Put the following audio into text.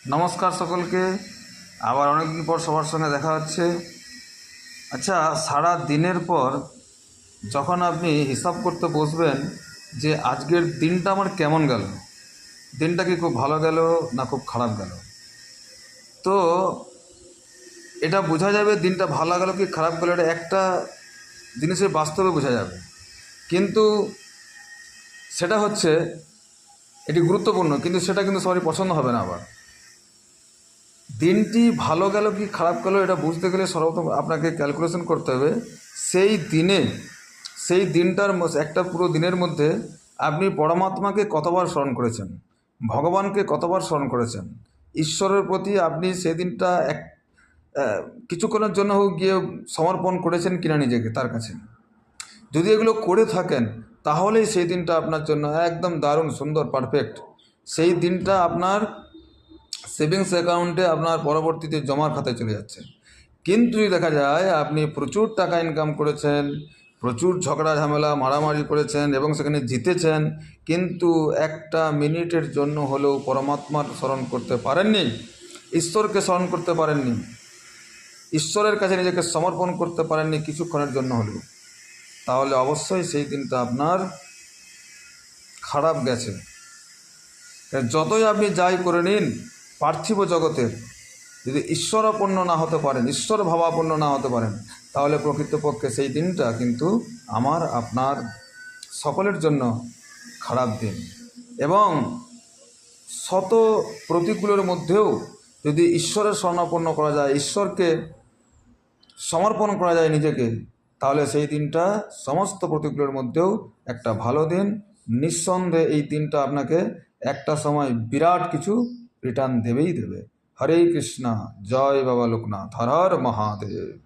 নমস্কার সকলকে। আবার অনেকদিন পর সবার সঙ্গে দেখা হচ্ছে। আচ্ছা, সারা দিনের পর যখন আপনি হিসাব করতে বসবেন যে আজকের দিনটা আমার কেমন গেল, দিনটা কি খুব ভালো গেল না খুব খারাপ গেল, তো এটা বোঝা যাবে দিনটা ভালো গেল কি খারাপ গেল, এটা একটা জিনিসের বাস্তবে বোঝা যাবে। কিন্তু সেটা হচ্ছে এটি গুরুত্বপূর্ণ, কিন্তু সেটা কিন্তু সবারই পছন্দ হবে না। আবার দিনটি ভালো গেল কি খারাপ গেল এটা বুঝতে গেলে সর্বপ্রথম আপনাকে ক্যালকুলেশন করতে হবে সেই দিনে, সেই দিনটার একটা পুরো দিনের মধ্যে আপনি পরমাত্মাকে কতবার স্মরণ করেছেন, ভগবানকে কতবার স্মরণ করেছেন, ঈশ্বরের প্রতি আপনি সেই দিনটা কিছুক্ষণের জন্য হোক গিয়ে সমর্পণ করেছেন কিনা নিজেকে তার কাছে। যদি এগুলো করে থাকেন তাহলেই সেই দিনটা আপনার জন্য একদম দারুণ সুন্দর পারফেক্ট। সেই দিনটা আপনার সেভিংস অ্যাকাউন্টে আপনার পরবর্তীতে জমার খাতায় চলে যাচ্ছে। কিন্তু যদি দেখা যায় আপনি প্রচুর টাকা ইনকাম করেছেন, প্রচুর ঝগড়া ঝামেলা মারামারি করেছেন এবং সেখানে জিতেছেন, কিন্তু একটা মিনিটের জন্য হলেও পরমাত্মার স্মরণ করতে পারেননি, ঈশ্বরকে স্মরণ করতে পারেননি, ঈশ্বরের কাছে নিজেকে সমর্পণ করতে পারেননি কিছুক্ষণের জন্য হলেও, তাহলে অবশ্যই সেই দিনটা আপনার খারাপ গেছে। যতই আপনি যাই করে নিন পার্থিব জগতের, যদি ঈশ্বরাপন্ন না হতে পারেন, ঈশ্বর ভাবাপন্ন না হতে পারেন, তাহলে প্রকৃতপক্ষে সেই দিনটা কিন্তু আমার আপনার সকলের জন্য খারাপ দিন। এবং শত প্রতিকূলের মধ্যেও যদি ঈশ্বরের শরণাপন্ন করা যায়, ঈশ্বরকে সমর্পণ করা যায় নিজেকে, তাহলে সেই দিনটা সমস্ত প্রতিকূলের মধ্যেও একটা ভালো দিন। নিঃসন্দেহে এই দিনটা আপনাকে একটা সময় বিরাট কিছু রিটার্ন দেবেই দেবে। হরে কৃষ্ণা, জয় বাবা লোকনাথ, হর হর মহাদেব।